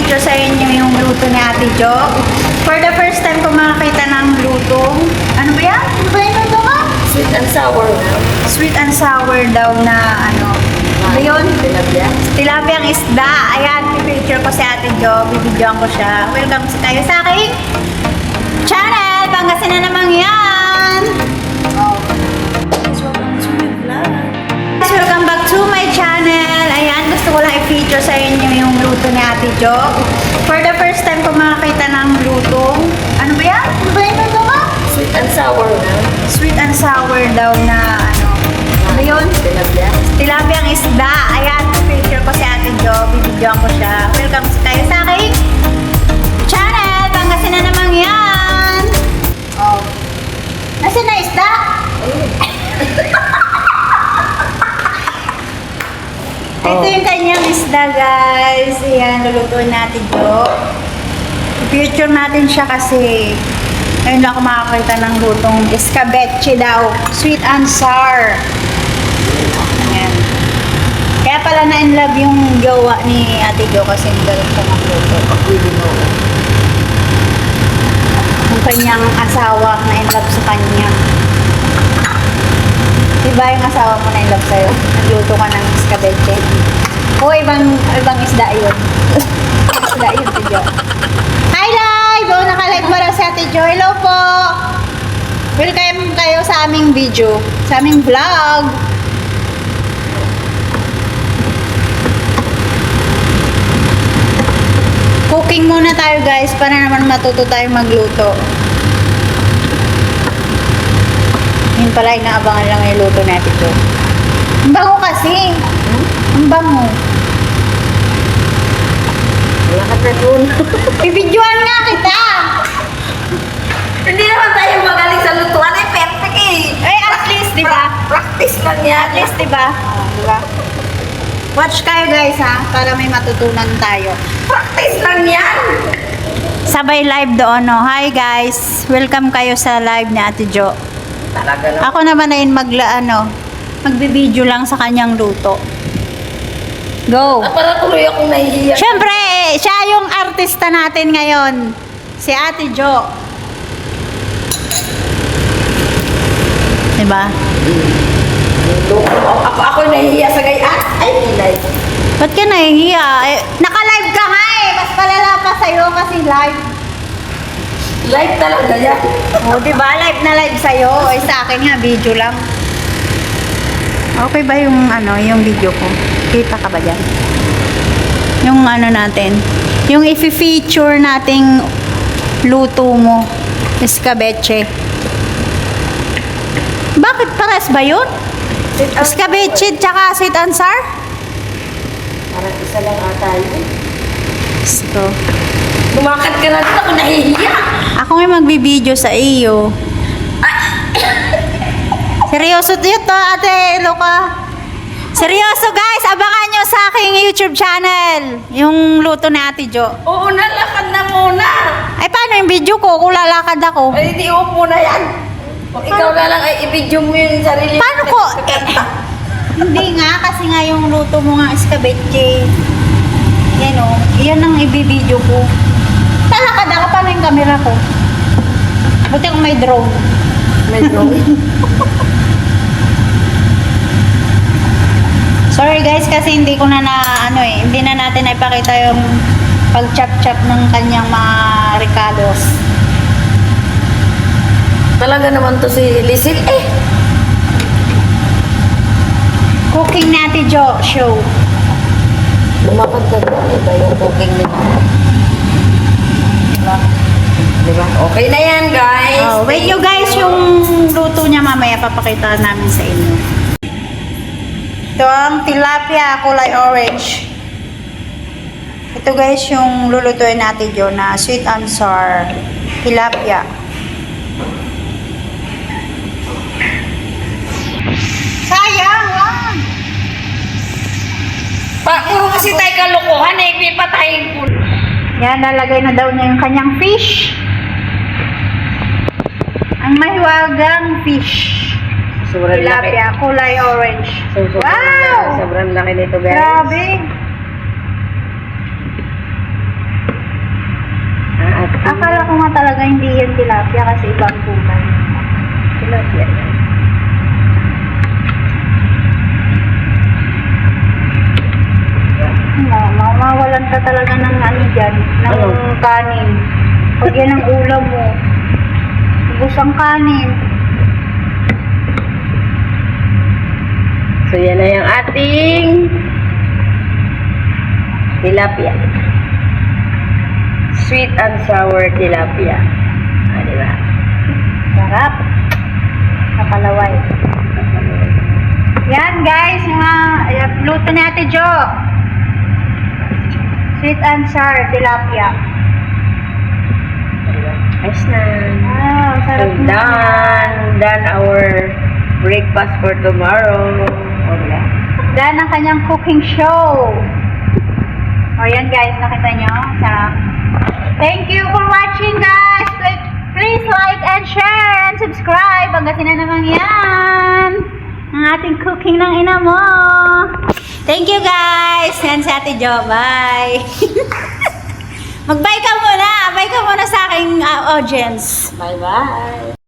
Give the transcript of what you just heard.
i-feature sa inyo yung luto ni Ate Jo. For the first time ko makakita ng luto. Ano ba yan? Ano ba yung luto ka? Sweet and sour na. Sweet and sour daw na ano. Ano yun? Tilapia. Tilapiang isda. Ayan, i-feature ko si Ate Jo. Bibidyoan ko siya. Welcome tayo sa aking channel. Pangasinan namang yan. Oh. Welcome back to my channel. Ayan, gusto ko lang i-feature sa inyo yung luto ni Ate Jo. For the first time ko makakita ng luto. Ano ba yan? Ano ba yung luto ka? Sweet and sour na. Sweet and sour daw na ano. Ano yun? Tilapia. Tilapiang isda. Ayan, i-feature ko si Ate Jo. Bibidyoan ko siya. Welcome tayo sa aking channel. Pangasinan namang yan. Oh. Nasaan na isda? Ito yung kanyang isda, guys. Ayan, lulutuin natin Jo. I-feature natin siya kasi ngayon lang ako makakita ng lutong escabeche daw. Sweet and sour. Ayan. Kaya pala na-inlove yung gawa ni Ate Jo kasi galing siya magluto. Yung kanyang asawa na-inlove sa kanya. Diba yung asawa mo na-inlove sa'yo? Nagluto ka ng escabeche. O, ibang isda yun. Isda yun, Ate Jo. Hi, live! O, naka-live mo lang si Ate Jo. Hello po! Welcome kayo sa aming video. Sa aming vlog. Cooking muna tayo, guys, para naman matuto tayong magluto. Yun pala, inaabangan lang yung luto natin ito. Ang bango kasi. Ang bango. Wala ka na dun. Bibidyoan nga kita. Hindi naman tayo magaling sa lutuan. Eh, perfect eh. Eh, at least, di ba? Practice lang yan. At least, di ba? Diba? Watch kayo, guys, ha? Para may matutunan tayo. Practice lang yan. Sabay live doon, no? Hi, guys. Welcome kayo sa live ni Ate Jo. Talaga lang. Ako naman ay magbibideo lang sa kanyang luto. Go! Para tuloy akong nahihiya. Siyempre, siya yung artista natin ngayon. Si Ate Jo. Diba? Ako nahihiya sa gayaan. Ay, hilay. Ba't ka nahihiya? Eh, naka-live ka nga eh. Mas palala pa sa'yo kasi live. Live talaga yan. O, diba? Live na live sa'yo. Eh, sa akin nga, video lang. Okay ba yung yung video ko? Kita ka ba dyan? Yung natin. Yung i-feature nating luto mo. Escabeche. Bakit pares ba yun? Escabeche tsaka sweet and sour? Parang isa lang ata yun. Gusto. Lumakad ka na dito. Ako nahihiya. Ako nga magbibideo sa iyo. Seryoso yun to, Ate Luca. Seryoso, guys. Abangan nyo sa aking YouTube channel. Yung luto ni Ate Jo. Oo, nalakad na muna. Ay, paano yung video ko kung lalakad ako? Ay, di upo na yan. Kung ikaw na lang ay i-video mo yung sarili. Paano ko? Hindi nga, kasi nga yung luto mo nga escabeche. Yan o. Yan ang ibibideo ko. Talakad ako, paano yung camera ko? Buti kung may drone. May drone. Sorry guys, kasi hindi ko na hindi na natin ipakita yung pag-chop-chop ng kanyang mga recados. Talaga naman to si Lisil eh. Cooking ni Ate Jo show. Lumakad ka na. Iba yung cooking nila. Diba? Diba? Okay na yan, guys. Oh, wait nyo guys, yung luto niya mamaya papakita namin sa inyo. Ito ang tilapia kulay orange. Ito guys yung lulutuin natin yun na sweet and sour tilapia. Sayang lang. Puro kasi tayo kalukuhan eh. Pipatayin ko. Yan, nalagay na daw niya yung kanyang fish. Ang mahiwagang fish. Sobrang laki. Tilapia, kulay orange. Sobrang laki nito, guys. Grabe. Akala ko nga talaga hindi yan tilapia kasi ibang kulay. Tilapia yan. Mawalan ka talaga ng ano dyan, ng Ano? kanin. Pag yan ang ulam mo, ubos ang kanin. So yan na yung ating tilapia. Sweet and sour tilapia. Ah, di ba? Sarap. Kapalaway. Yan guys, luto natin Jo. Sweet and sour tilapia. Ayos na. Wow, sarap So, na. done our breakfast for tomorrow. O, diba? Dahil ang kanyang cooking show. O yan guys, nakita nyo? Sarap. Thank you for watching guys. Please like and share and subscribe. Hanggang na naman yan. Ang ating cooking ng ina mo. Thank you guys. Yan si Ate Jo. Bye. Mag-bye ka muna. Bye ka muna sa aking audience. Bye-bye.